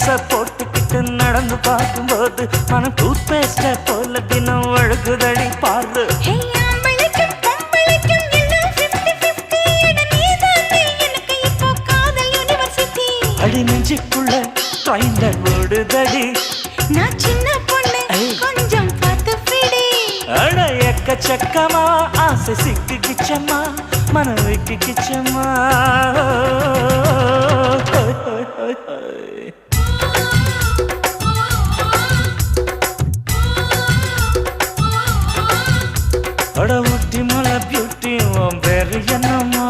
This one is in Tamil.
ஹீல்ஸ போட்டுக்கிட்டு நடந்து பார்க்கும்போது மனம் டூத் பேஸ்ட போல தினம் வழுகுதடி பாரு. அடி நெஞ்சுக்குள்ள ட்ரைன்ல ஓடுதடி நான் சின்ன பொண்ணு கொஞ்சம் பார்த்து பிடி. அட எக்கச்சக்கமா ஆசை சிக்கிக்கிச்சம்மா மனதுக்கு கிச்சம்மா. அட ஊட்டி மலை பியூட்டி பேரு என்னம்மா